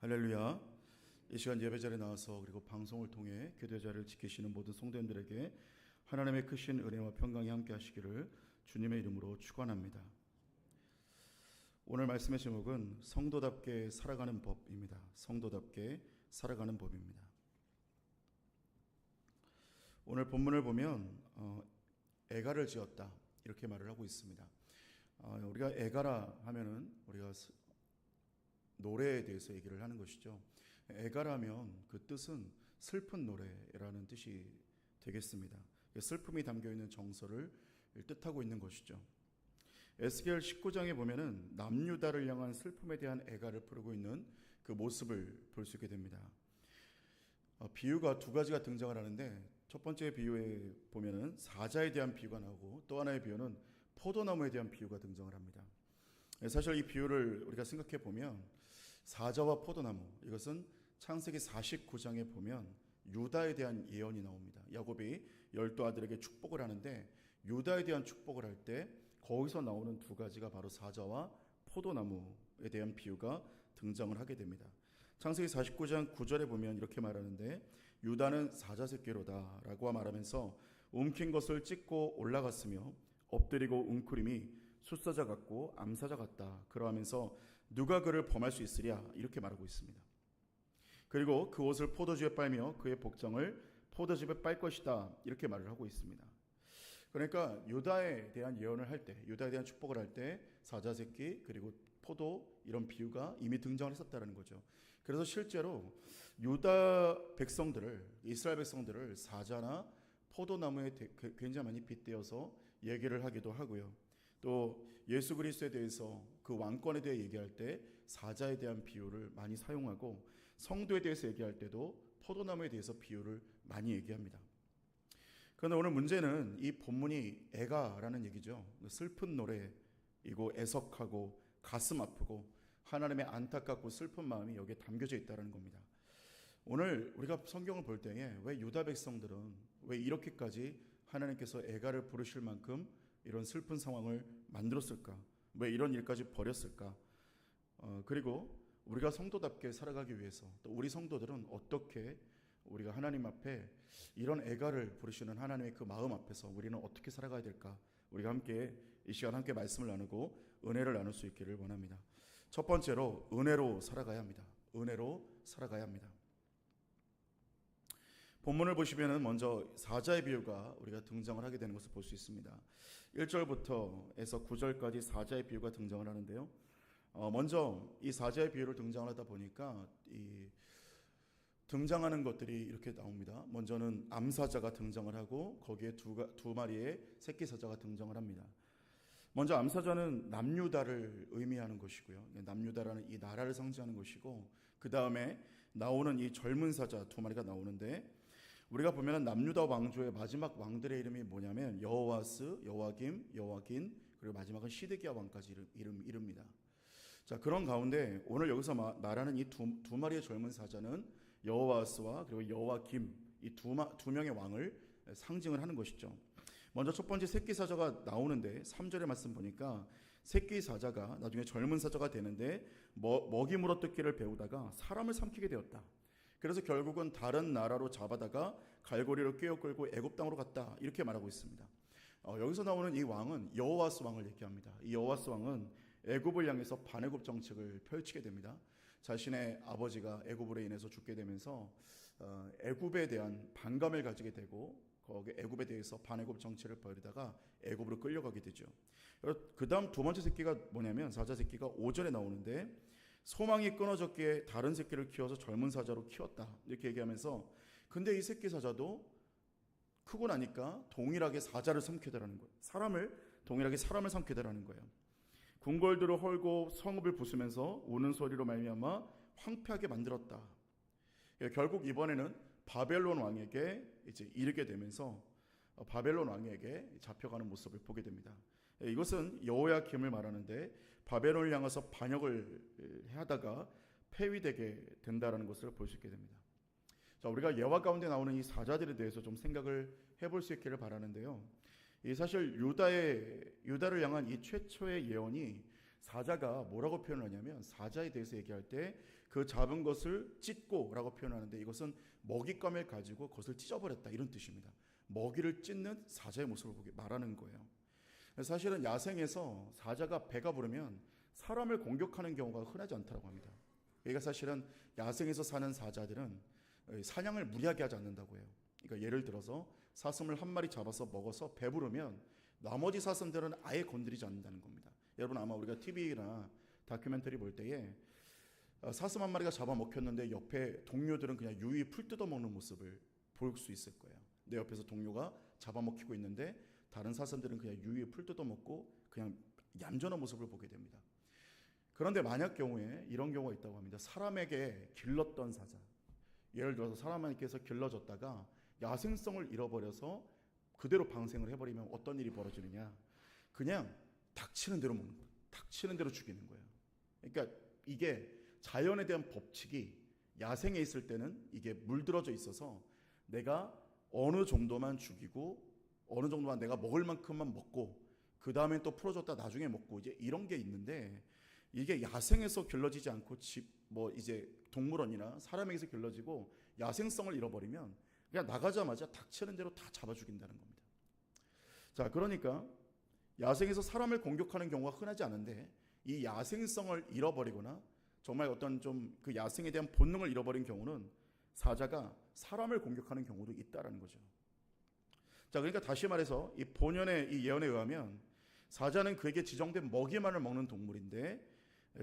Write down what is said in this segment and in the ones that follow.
할렐루야. 이 시간 예배자리에 나와서 그리고 방송을 통해 교대자를 지키시는 모든 성도님들에게 하나님의 크신 은혜와 평강이 함께 하시기를 주님의 이름으로 축원합니다. 오늘 말씀의 제목은 성도답게 살아가는 법입니다. 성도답게 살아가는 법입니다. 오늘 본문을 보면 애가를 지었다 이렇게 말을 하고 있습니다. 우리가 애가라 하면은 우리가 노래에 대해서 얘기를 하는 것이죠. 애가라면 그 뜻은 슬픈 노래라는 뜻이 되겠습니다. 슬픔이 담겨있는 정서를 뜻하고 있는 것이죠. 에스겔 19장에 보면은 남유다를 향한 슬픔에 대한 애가를 부르고 있는 그 모습을 볼 수 있게 됩니다. 비유가 두 가지가 등장을 하는데 첫 번째 비유에 보면은 사자에 대한 비유가 나오고 또 하나의 비유는 포도나무에 대한 비유가 등장을 합니다. 사실 이 비유를 우리가 생각해 보면 사자와 포도나무, 이것은 창세기 49장에 보면 유다에 대한 예언이 나옵니다. 야곱이 12아들에게 축복을 하는데 유다에 대한 축복을 할 때 거기서 나오는 두 가지가 바로 사자와 포도나무에 대한 비유가 등장을 하게 됩니다. 창세기 49장 9절에 보면 이렇게 말하는데 유다는 사자 새끼로다 라고 말하면서 움킨 것을 찢고 올라갔으며 엎드리고 웅크림이 숫사자 같고 암사자 같다. 그러하면서 누가 그를 범할 수 있으랴 이렇게 말하고 있습니다. 그리고 그 옷을 포도주에 빨며 그의 복장을 포도즙에 빨 것이다 이렇게 말을 하고 있습니다. 그러니까 유다에 대한 예언을 할 때, 유다에 대한 축복을 할 때 사자 새끼 그리고 포도 이런 비유가 이미 등장을 했었다는 거죠. 그래서 실제로 유다 백성들을, 이스라엘 백성들을 사자나 포도나무에 굉장히 많이 빗대어서 얘기를 하기도 하고요. 또 예수 그리스도에 대해서 그 왕권에 대해 얘기할 때 사자에 대한 비유를 많이 사용하고 성도에 대해서 얘기할 때도 포도나무에 대해서 비유를 많이 얘기합니다. 그런데 오늘 문제는 이 본문이 애가라는 얘기죠. 슬픈 노래이고 애석하고 가슴 아프고 하나님의 안타깝고 슬픈 마음이 여기에 담겨져 있다는 겁니다. 오늘 우리가 성경을 볼 때에 왜 유다 백성들은 왜 이렇게까지 하나님께서 애가를 부르실 만큼 이런 슬픈 상황을 만들었을까? 왜 이런 일까지 벌였을까? 그리고 우리가 성도답게 살아가기 위해서 또 우리 성도들은 어떻게 우리가 하나님 앞에 이런 애가를 부르시는 하나님의 그 마음 앞에서 우리는 어떻게 살아가야 될까? 우리가 함께 이 시간 함께 말씀을 나누고 은혜를 나눌 수 있기를 원합니다. 첫 번째로 은혜로 살아가야 합니다. 은혜로 살아가야 합니다. 본문을 보시면 먼저 사자의 비유가 우리가 등장을 하게 되는 것을 볼 수 있습니다. 1절부터 해서 9절까지 사자의 비유가 등장을 하는데요. 먼저 이 사자의 비유를 등장을 하다 보니까 이 등장하는 것들이 이렇게 나옵니다. 먼저는 암사자가 등장을 하고 거기에 두 마리의 새끼 사자가 등장을 합니다. 먼저 암사자는 남유다를 의미하는 것이고요. 남유다라는 이 나라를 상징하는 것이고 그 다음에 나오는 이 젊은 사자 두 마리가 나오는데 우리가 보면 남유다 왕조의 마지막 왕들의 이름이 뭐냐면 여호와스, 여호와김, 여호와긴 그리고 마지막은 시드기야 왕까지 이릅니다. 자, 그런 가운데 오늘 여기서 말하는 이 두 마리의 젊은 사자는 여호와스와 그리고 여호와김 이 두 명의 왕을 상징을 하는 것이죠. 먼저 첫 번째 새끼 사자가 나오는데 3절의 말씀 보니까 새끼 사자가 나중에 젊은 사자가 되는데 먹이 물어뜯기를 배우다가 사람을 삼키게 되었다. 그래서 결국은 다른 나라로 잡아다가 갈고리로 꿰어 끌고 애굽 땅으로 갔다 이렇게 말하고 있습니다. 여기서 나오는 이 왕은 여호와스 왕을 얘기합니다. 이 여호와스 왕은 애굽을 향해서 반애굽 정책을 펼치게 됩니다. 자신의 아버지가 애굽으로 인해서 죽게 되면서 애굽에 대한 반감을 가지게 되고 거기 애굽에 대해서 반애굽 정책을 벌이다가 애굽으로 끌려가게 되죠. 그 다음 두 번째 새끼가 뭐냐면 사자 새끼가 5절에 나오는데 소망이 끊어졌기에 다른 새끼를 키워서 젊은 사자로 키웠다 이렇게 얘기하면서 근데 이 새끼 사자도 크고 나니까 동일하게 사자를 삼게 되라는 거예요. 동일하게 사람을 삼게 되라는 거예요. 궁궐들을 헐고 성읍을 부수면서 우는 소리로 말미암아 황폐하게 만들었다. 결국 이번에는 바벨론 왕에게 이제 이르게 되면서 바벨론 왕에게 잡혀가는 모습을 보게 됩니다. 이것은 여호야김을 말하는데 바벨론을 향해서 반역을 하다가 폐위되게 된다는 것을 볼 수 있게 됩니다. 자, 우리가 예화 가운데 나오는 이 사자들에 대해서 좀 생각을 해볼 수 있기를 바라는데요. 이 사실 유다를 향한 이 최초의 예언이 사자가 뭐라고 표현하냐면 사자에 대해서 얘기할 때 그 잡은 것을 찢고라고 표현하는데 이것은 먹잇감을 가지고 그것을 찢어버렸다 이런 뜻입니다. 먹이를 찢는 사자의 모습을 말하는 거예요. 사실은 야생에서 사자가 배가 부르면 사람을 공격하는 경우가 흔하지 않다고 합니다. 그러니까 사실은 야생에서 사는 사자들은 사냥을 무리하게 하지 않는다고 해요. 그러니까 예를 들어서 사슴을 한 마리 잡아서 먹어서 배부르면 나머지 사슴들은 아예 건드리지 않는다는 겁니다. 여러분 아마 우리가 TV나 다큐멘터리 볼 때에 사슴 한 마리가 잡아먹혔는데 옆에 동료들은 그냥 유유히 풀 뜯어먹는 모습을 볼 수 있을 거예요. 내 옆에서 동료가 잡아먹히고 있는데 다른 사슴들은 그냥 유유히 풀 뜯어먹고 그냥 얌전한 모습을 보게 됩니다. 그런데 만약 경우에 이런 경우가 있다고 합니다. 사람에게 길렀던 사자, 예를 들어서 사람에게서 길러졌다가 야생성을 잃어버려서 그대로 방생을 해버리면 어떤 일이 벌어지느냐, 그냥 닥치는 대로 먹는 거예요. 닥치는 대로 죽이는 거예요. 그러니까 이게 자연에 대한 법칙이 야생에 있을 때는 이게 물들어져 있어서 내가 어느 정도만 죽이고 어느 정도만 내가 먹을 만큼만 먹고 그 다음에 또 풀어줬다 나중에 먹고 이제 이런 게 있는데, 이게 야생에서 길러지지 않고 이제 동물원이나 사람에게서 길러지고 야생성을 잃어버리면 그냥 나가자마자 닥치는 대로 다 잡아 죽인다는 겁니다. 자, 그러니까 야생에서 사람을 공격하는 경우가 흔하지 않은데 이 야생성을 잃어버리거나 정말 어떤 좀 그 야생에 대한 본능을 잃어버린 경우는 사자가 사람을 공격하는 경우도 있다라는 거죠. 자, 그러니까 다시 말해서 이 본연의 이 예언에 의하면 사자는 그에게 지정된 먹이만을 먹는 동물인데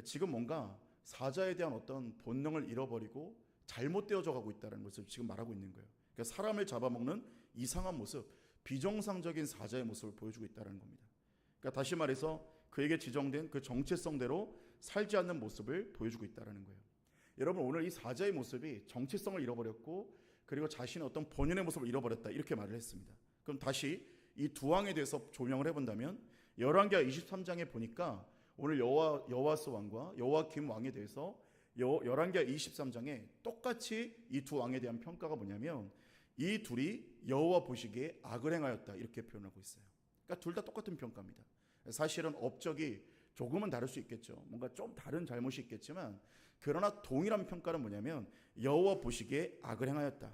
지금 뭔가 사자에 대한 어떤 본능을 잃어버리고 잘못되어져 가고 있다는 것을 지금 말하고 있는 거예요. 그러니까 사람을 잡아먹는 이상한 모습, 비정상적인 사자의 모습을 보여주고 있다는 겁니다. 그러니까 다시 말해서 그에게 지정된 그 정체성대로 살지 않는 모습을 보여주고 있다는 거예요. 여러분 오늘 이 사자의 모습이 정체성을 잃어버렸고 그리고 자신의 어떤 본연의 모습을 잃어버렸다 이렇게 말을 했습니다. 그럼 다시 이 두 왕에 대해서 조명을 해본다면 열왕기하 23장에 보니까 오늘 여호와스 왕과 여호와김 왕에 대해서 열왕기하 23장에 똑같이 이 두 왕에 대한 평가가 뭐냐면 이 둘이 여호와 보시기에 악을 행하였다 이렇게 표현하고 있어요. 그러니까 둘 다 똑같은 평가입니다. 사실은 업적이 조금은 다를 수 있겠죠. 뭔가 좀 다른 잘못이 있겠지만 그러나 동일한 평가는 뭐냐면 여호와 보시기에 악을 행하였다.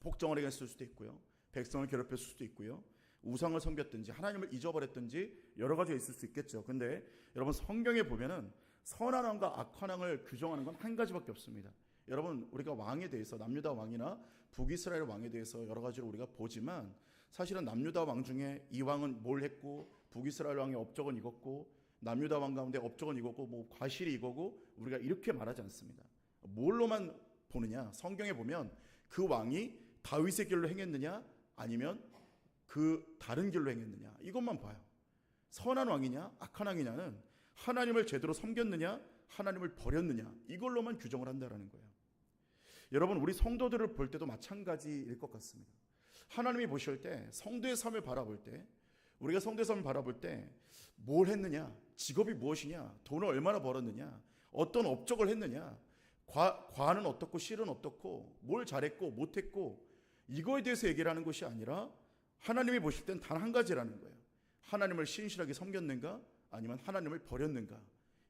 폭정을 행했을 수도 있고요. 백성을 괴롭혔을 수도 있고요. 우상을 섬겼든지 하나님을 잊어버렸든지 여러 가지가 있을 수 있겠죠. 근데 여러분 성경에 보면은 선한 왕과 악한 왕을 규정하는 건 한 가지밖에 없습니다. 여러분 우리가 왕에 대해서 남유다 왕이나 북이스라엘 왕에 대해서 여러 가지로 우리가 보지만 사실은 남유다 왕 중에 이 왕은 뭘 했고 북이스라엘 왕의 업적은 이거고 남유다 왕 가운데 업적은 이거고 뭐 과실이 이거고 우리가 이렇게 말하지 않습니다. 뭘로만 보느냐? 성경에 보면 그 왕이 다윗의 길로 행했느냐 아니면 그 다른 길로 행했느냐 이것만 봐요. 선한 왕이냐 악한 왕이냐는 하나님을 제대로 섬겼느냐 하나님을 버렸느냐 이걸로만 규정을 한다는 거예요. 여러분 우리 성도들을 볼 때도 마찬가지일 것 같습니다. 하나님이 보실 때 성도의 삶을 바라볼 때 우리가 성도의 삶을 바라볼 때 뭘 했느냐, 직업이 무엇이냐, 돈을 얼마나 벌었느냐, 어떤 업적을 했느냐, 과는 어떻고 실은 어떻고 뭘 잘했고 못했고 이거에 대해서 얘기를 하는 것이 아니라 하나님이 보실 땐 단 한 가지라는 거예요. 하나님을 신실하게 섬겼는가 아니면 하나님을 버렸는가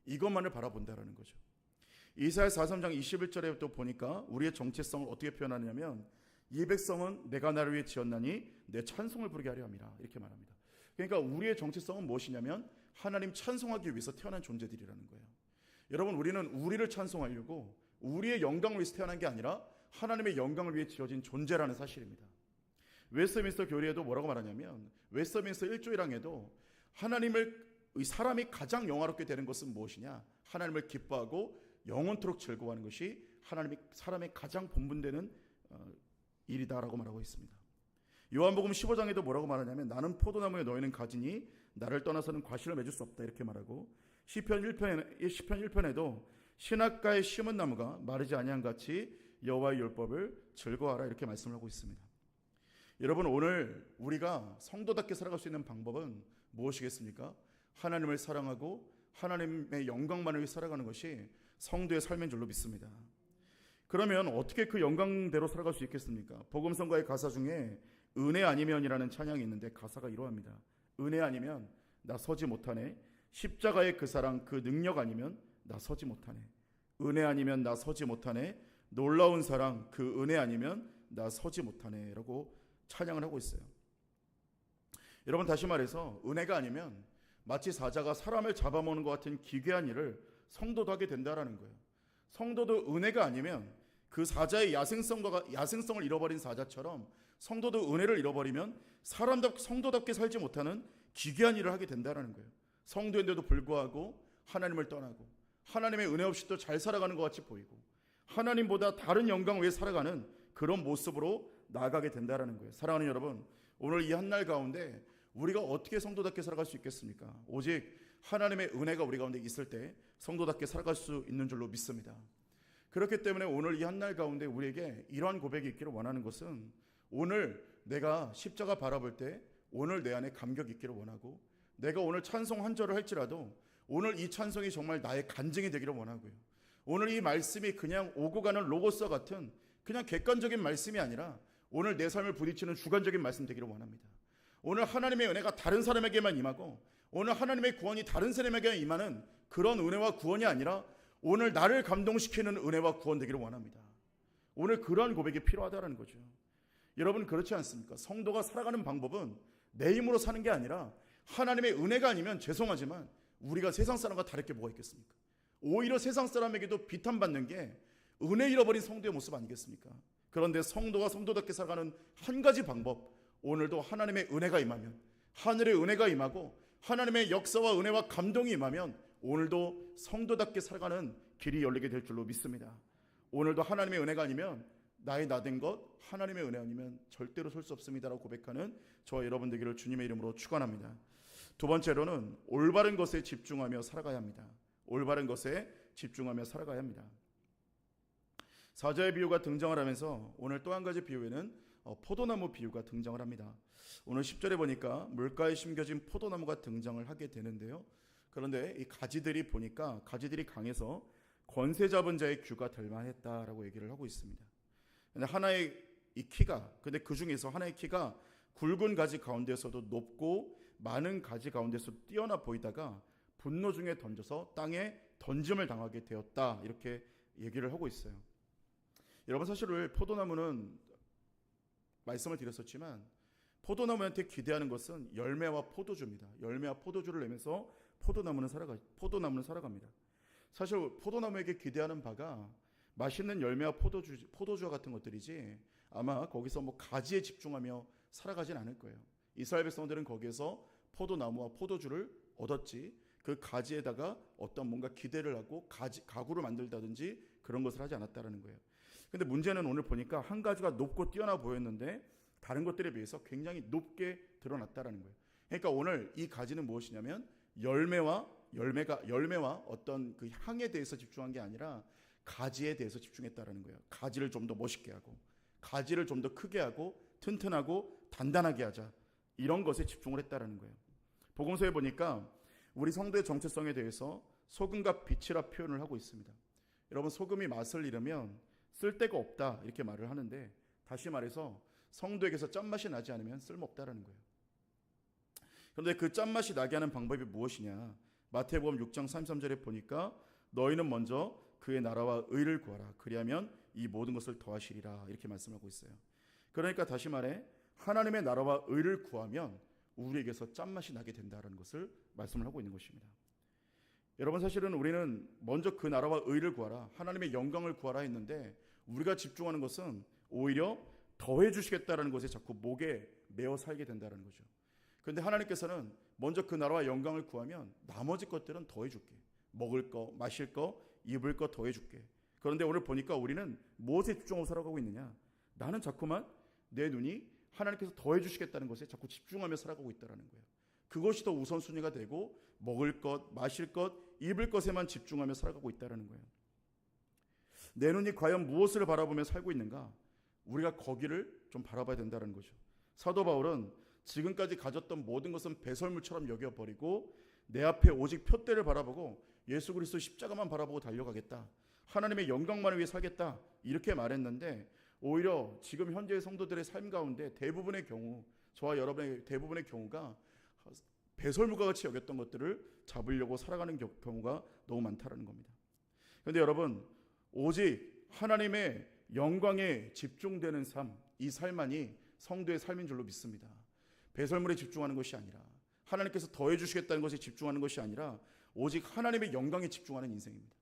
이것만을 바라본다라는 거죠. 이사야 43장 21절에 또 보니까 우리의 정체성을 어떻게 표현하냐면 이 백성은 내가 나를 위해 지었나니 내 찬송을 부르게 하려 함이라 이렇게 말합니다. 그러니까 우리의 정체성은 무엇이냐면 하나님 찬송하기 위해서 태어난 존재들이라는 거예요. 여러분 우리는 우리를 찬송하려고 우리의 영광을 위해서 태어난 게 아니라 하나님의 영광을 위해 지어진 존재라는 사실입니다. 웨스트민스터 교리에도 뭐라고 말하냐면 웨스트민스터 1조 1항에도 사람이 가장 영화롭게 되는 것은 무엇이냐, 하나님을 기뻐하고 영원토록 즐거워하는 것이 사람의 가장 본분되는 일이다라고 말하고 있습니다. 요한복음 15장에도 뭐라고 말하냐면 나는 포도나무에 너희는 가지니 나를 떠나서는 과실을 맺을 수 없다 이렇게 말하고 시편 1편에도 신학가에 심은 나무가 마르지 아니한 같이 여호와의 율법을 즐거워하라 이렇게 말씀을 하고 있습니다. 여러분 오늘 우리가 성도답게 살아갈 수 있는 방법은 무엇이겠습니까? 하나님을 사랑하고 하나님의 영광만을 위해 살아가는 것이 성도의 삶인 줄로 믿습니다. 그러면 어떻게 그 영광대로 살아갈 수 있겠습니까? 복음성가의 가사 중에 은혜 아니면이라는 찬양이 있는데 가사가 이러합니다. 은혜 아니면 나 서지 못하네. 십자가의 그 사랑, 그 능력 아니면 나 서지 못하네. 은혜 아니면 나 서지 못하네. 놀라운 사랑, 그 은혜 아니면 나 서지 못하네 라고 찬양을 하고 있어요. 여러분, 다시 말해서 은혜가 아니면 마치 사자가 사람을 잡아먹는 것 같은 기괴한 일을 성도도 하게 된다라는 거예요. 성도도 은혜가 아니면 그 사자의 야생성을 잃어버린 사자처럼 성도도 은혜를 잃어버리면 성도답게 살지 못하는 기괴한 일을 하게 된다라는 거예요. 성도인데도 불구하고 하나님을 떠나고 하나님의 은혜 없이 또 잘 살아가는 것 같이 보이고 하나님보다 다른 영광 위에 살아가는 그런 모습으로 나아가게 된다라는 거예요. 사랑하는 여러분, 오늘 이 한날 가운데 우리가 어떻게 성도답게 살아갈 수 있겠습니까? 오직 하나님의 은혜가 우리 가운데 있을 때 성도답게 살아갈 수 있는 줄로 믿습니다. 그렇기 때문에 오늘 이 한날 가운데 우리에게 이러한 고백이 있기를 원하는 것은, 오늘 내가 십자가 바라볼 때 오늘 내 안에 감격이 있기를 원하고, 내가 오늘 찬송 한 절을 할지라도 오늘 이 찬송이 정말 나의 간증이 되기를 원하고요. 오늘 이 말씀이 그냥 오고 가는 로고스와 같은 그냥 객관적인 말씀이 아니라 오늘 내 삶을 부딪히는 주관적인 말씀 되기를 원합니다. 오늘 하나님의 은혜가 다른 사람에게만 임하고 오늘 하나님의 구원이 다른 사람에게 임하는 그런 은혜와 구원이 아니라 오늘 나를 감동시키는 은혜와 구원 되기를 원합니다. 오늘 그러한 고백이 필요하다는 거죠. 여러분, 그렇지 않습니까? 성도가 살아가는 방법은 내 힘으로 사는 게 아니라 하나님의 은혜가 아니면, 죄송하지만 우리가 세상 사람과 다를 게 뭐가 있겠습니까? 오히려 세상 사람에게도 비탄받는 게 은혜 잃어버린 성도의 모습 아니겠습니까? 그런데 성도가 성도답게 살아가는 한 가지 방법, 오늘도 하나님의 은혜가 임하면, 하늘의 은혜가 임하고 하나님의 역사와 은혜와 감동이 임하면 오늘도 성도답게 살아가는 길이 열리게 될 줄로 믿습니다. 오늘도 하나님의 은혜가 아니면, 나의 나된 것, 하나님의 은혜 아니면 절대로 설 수 없습니다라고 고백하는 저와 여러분 되기를 주님의 이름으로 축원합니다. 두 번째로는 올바른 것에 집중하며 살아가야 합니다. 올바른 것에 집중하며 살아가야 합니다. 사자의 비유가 등장을 하면서 오늘 또 한 가지 비유에는 포도나무 비유가 등장을 합니다. 오늘 10절에 보니까 물가에 심겨진 포도나무가 등장을 하게 되는데요. 그런데 이 가지들이 보니까 가지들이 강해서 권세 잡은 자의 규가 될 만했다라고 얘기를 하고 있습니다. 근데 하나의 이 키가, 근데 그 중에서 하나의 키가 굵은 가지 가운데서도 높고 많은 가지 가운데서 뛰어나 보이다가 분노 중에 던져서 땅에 던짐을 당하게 되었다, 이렇게 얘기를 하고 있어요. 여러분, 사실 포도나무는 말씀을 드렸었지만 포도나무한테 기대하는 것은 열매와 포도주입니다. 열매와 포도주를 내면서 포도나무는 살아갑니다. 사실 포도나무에게 기대하는 바가 맛있는 열매와 포도주와 같은 것들이지 아마 거기서 가지에 집중하며 살아가진 않을 거예요. 이스라엘 백성들은 거기에서 포도나무와 포도주를 얻었지 그 가지에다가 어떤 뭔가 기대를 하고 가구를 만들다든지 그런 것을 하지 않았다는 거예요. 근데 문제는 오늘 보니까 한 가지가 높고 뛰어나 보였는데 다른 것들에 비해서 굉장히 높게 드러났다는 거예요. 그러니까 오늘 이 가지는 무엇이냐면 열매와 어떤 그 향에 대해서 집중한 게 아니라 가지에 대해서 집중했다는 거예요. 가지를 좀 더 멋있게 하고, 가지를 좀 더 크게 하고, 튼튼하고 단단하게 하자, 이런 것에 집중을 했다는 거예요. 복음서에 보니까 우리 성도의 정체성에 대해서 소금과 빛이라 표현을 하고 있습니다. 여러분, 소금이 맛을 잃으면 쓸데가 없다, 이렇게 말을 하는데, 다시 말해서 성도에게서 짠맛이 나지 않으면 쓸모없다라는 거예요. 그런데 그 짠맛이 나게 하는 방법이 무엇이냐? 마태복음 6장 33절에 보니까 너희는 먼저 그의 나라와 의를 구하라, 그리하면 이 모든 것을 더하시리라, 이렇게 말씀하고 있어요. 그러니까 다시 말해 하나님의 나라와 의를 구하면 우리에게서 짠맛이 나게 된다는 것을 말씀을 하고 있는 것입니다. 여러분, 사실은 우리는 먼저 그 나라와 의를 구하라, 하나님의 영광을 구하라 했는데 우리가 집중하는 것은 오히려 더해 주시겠다는 것에 자꾸 목에 매어 살게 된다는 거죠. 그런데 하나님께서는 먼저 그 나라와 영광을 구하면 나머지 것들은 더해 줄게. 먹을 거, 마실 거, 입을 거 더해 줄게. 그런데 오늘 보니까 우리는 무엇에 집중하고 살아가고 있느냐? 나는 자꾸만 내 눈이 하나님께서 더해 주시겠다는 것에 자꾸 집중하며 살아가고 있다는 거예요. 그것이 더 우선순위가 되고 먹을 것, 마실 것, 입을 것에만 집중하며 살아가고 있다는 거예요. 내 눈이 과연 무엇을 바라보며 살고 있는가? 우리가 거기를 좀 바라봐야 된다는 거죠. 사도 바울은 지금까지 가졌던 모든 것은 배설물처럼 여겨버리고 내 앞에 오직 표대를 바라보고 예수 그리스도 십자가만 바라보고 달려가겠다, 하나님의 영광만을 위해 살겠다, 이렇게 말했는데 오히려 지금 현재의 성도들의 삶 가운데 대부분의 경우, 저와 여러분의 대부분의 경우가 배설물과 같이 여겼던 것들을 잡으려고 살아가는 경우가 너무 많다라는 겁니다. 그런데 여러분, 오직 하나님의 영광에 집중되는 삶, 이 삶만이 성도의 삶인 줄로 믿습니다. 배설물에 집중하는 것이 아니라, 하나님께서 더해 주시겠다는 것에 집중하는 것이 아니라 오직 하나님의 영광에 집중하는 인생입니다.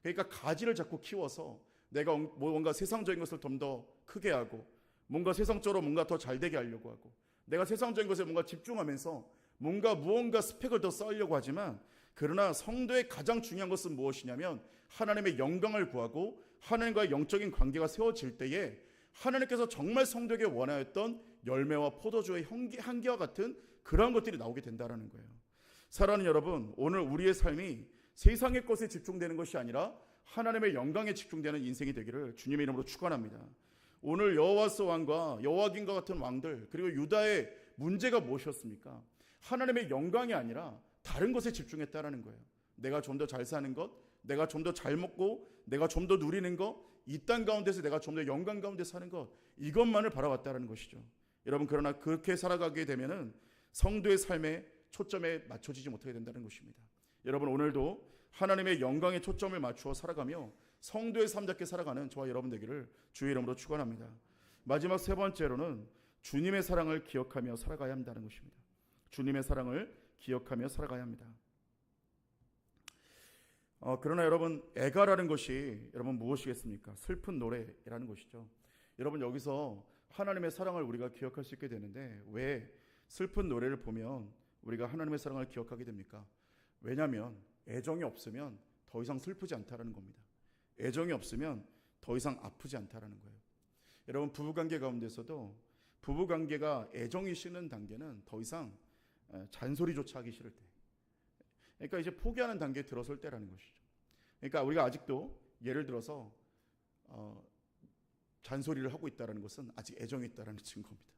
그러니까 가지를 자꾸 키워서 내가 뭔가 세상적인 것을 좀 더 크게 하고, 뭔가 세상적으로 뭔가 더 잘되게 하려고 하고, 내가 세상적인 것에 뭔가 집중하면서 무언가 스펙을 더 쌓으려고 하지만, 그러나 성도의 가장 중요한 것은 무엇이냐면 하나님의 영광을 구하고 하나님과의 영적인 관계가 세워질 때에 하나님께서 정말 성도에게 원하였던 열매와 포도주의 향기와 같은 그러한 것들이 나오게 된다는 거예요. 사랑하는 여러분, 오늘 우리의 삶이 세상의 것에 집중되는 것이 아니라 하나님의 영광에 집중되는 인생이 되기를 주님의 이름으로 축원합니다. 오늘 여호와스 왕과 여호와긴과 같은 왕들, 그리고 유다의 문제가 무엇이었습니까? 하나님의 영광이 아니라 다른 것에 집중했다라는 거예요. 내가 좀 더 잘 사는 것, 내가 좀 더 잘 먹고, 내가 좀 더 누리는 것, 이 땅 가운데서 내가 좀 더 영광 가운데 사는 것, 이것만을 바라봤다라는 것이죠. 여러분, 그러나 그렇게 살아가게 되면은 성도의 삶에 초점에 맞춰지지 못하게 된다는 것입니다. 여러분, 오늘도 하나님의 영광에 초점을 맞추어 살아가며 성도의 삶답게 살아가는 저와 여러분 되기를 주의 이름으로 축원합니다. 마지막 세 번째로는 주님의 사랑을 기억하며 살아가야 한다는 것입니다. 주님의 사랑을 기억하며 살아가야 합니다. 그러나 여러분, 애가라는 것이 여러분 무엇이겠습니까? 슬픈 노래라는 것이죠. 여러분, 여기서 하나님의 사랑을 우리가 기억할 수 있게 되는데 왜 슬픈 노래를 보면 우리가 하나님의 사랑을 기억하게 됩니까? 왜냐하면 애정이 없으면 더 이상 슬프지 않다라는 겁니다. 애정이 없으면 더 이상 아프지 않다라는 거예요. 여러분, 부부관계 가운데서도 부부관계가 애정이 식는 단계는 더 이상 잔소리조차 하기 싫을 때, 그러니까 이제 포기하는 단계에 들어설 때라는 것이죠. 그러니까 우리가 아직도 예를 들어서 잔소리를 하고 있다는 것은 아직 애정이 있다는 증거입니다.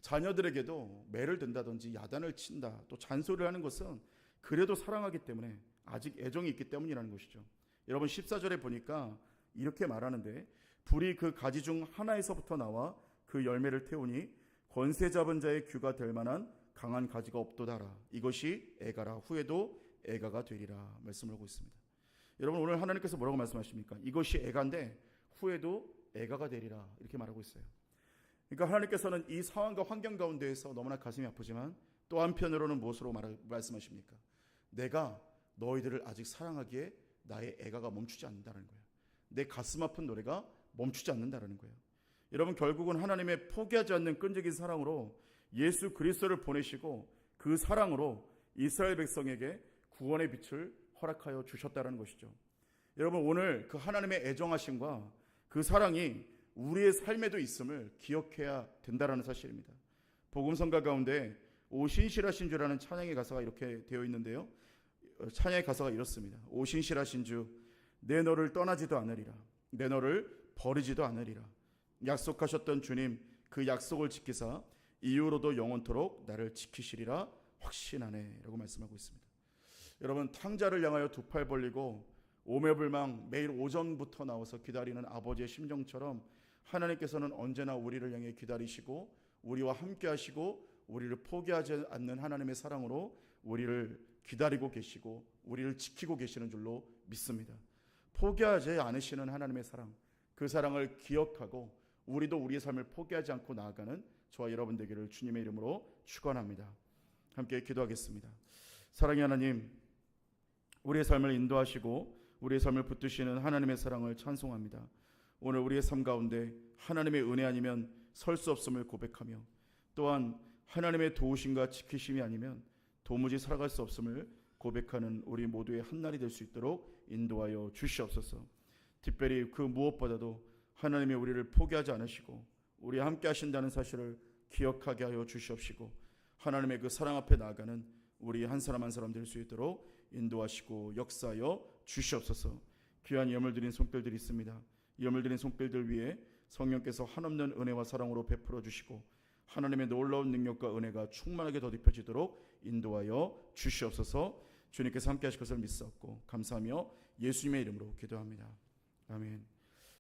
자녀들에게도 매를 든다든지 야단을 친다, 또 잔소리를 하는 것은 그래도 사랑하기 때문에 아직 애정이 있기 때문이라는 것이죠. 여러분, 14절에 보니까 이렇게 말하는데, 불이 그 가지 중 하나에서부터 나와 그 열매를 태우니 권세 잡은 자의 귀가 될 만한 강한 가지가 없도다라. 이것이 애가라. 후에도 애가가 되리라. 말씀을 하고 있습니다. 여러분, 오늘 하나님께서 뭐라고 말씀하십니까? 이것이 애가인데 후에도 애가가 되리라. 이렇게 말하고 있어요. 그러니까 하나님께서는 이 상황과 환경 가운데에서 너무나 가슴이 아프지만 또 한편으로는 무엇으로 말씀하십니까? 내가 너희들을 아직 사랑하기에 나의 애가가 멈추지 않는다는 거예요. 내 가슴 아픈 노래가 멈추지 않는다는 거예요. 여러분, 결국은 하나님의 포기하지 않는 끈질긴 사랑으로 예수 그리스도를 보내시고 그 사랑으로 이스라엘 백성에게 구원의 빛을 허락하여 주셨다는 것이죠. 여러분, 오늘 그 하나님의 애정하심과 그 사랑이 우리의 삶에도 있음을 기억해야 된다는 사실입니다. 복음성가 가운데 오 신실하신 주라는 찬양의 가사가 이렇게 되어 있는데요, 찬양의 가사가 이렇습니다. 오 신실하신 주, 내 너를 떠나지도 않으리라. 내 너를 버리지도 않으리라. 약속하셨던 주님, 그 약속을 지키사 이후로도 영원토록 나를 지키시리라 확신하네 라고 말씀하고 있습니다. 여러분, 탕자를 향하여 두 팔 벌리고 오매불망 매일 오전부터 나와서 기다리는 아버지의 심정처럼 하나님께서는 언제나 우리를 향해 기다리시고 우리와 함께 하시고 우리를 포기하지 않는 하나님의 사랑으로 우리를 기다리고 계시고 우리를 지키고 계시는 줄로 믿습니다. 포기하지 않으시는 하나님의 사랑, 그 사랑을 기억하고 우리도 우리의 삶을 포기하지 않고 나아가는 저와 여러분 되기를 주님의 이름으로 축원합니다. 함께 기도하겠습니다. 사랑의 하나님, 우리의 삶을 인도하시고 우리의 삶을 붙드시는 하나님의 사랑을 찬송합니다. 오늘 우리의 삶 가운데 하나님의 은혜 아니면 설 수 없음을 고백하며 또한 하나님의 도우심과 지키심이 아니면 도무지 살아갈 수 없음을 고백하는 우리 모두의 한날이 될 수 있도록 인도하여 주시옵소서. 특별히 그 무엇보다도 하나님이 우리를 포기하지 않으시고 우리와 함께 하신다는 사실을 기억하게 하여 주시옵시고 하나님의 그 사랑 앞에 나아가는 우리 한 사람 한 사람 될 수 있도록 인도하시고 역사하여 주시옵소서. 귀한 예물 드린 손길들이 있습니다. 예물 드린 손길들 위에 성령께서 한없는 은혜와 사랑으로 베풀어 주시고 하나님의 놀라운 능력과 은혜가 충만하게 더딥혀지도록 인도하여 주시옵소서. 주님께서 함께 하실 것을 믿사옵고 감사하며 예수님의 이름으로 기도합니다. 아멘.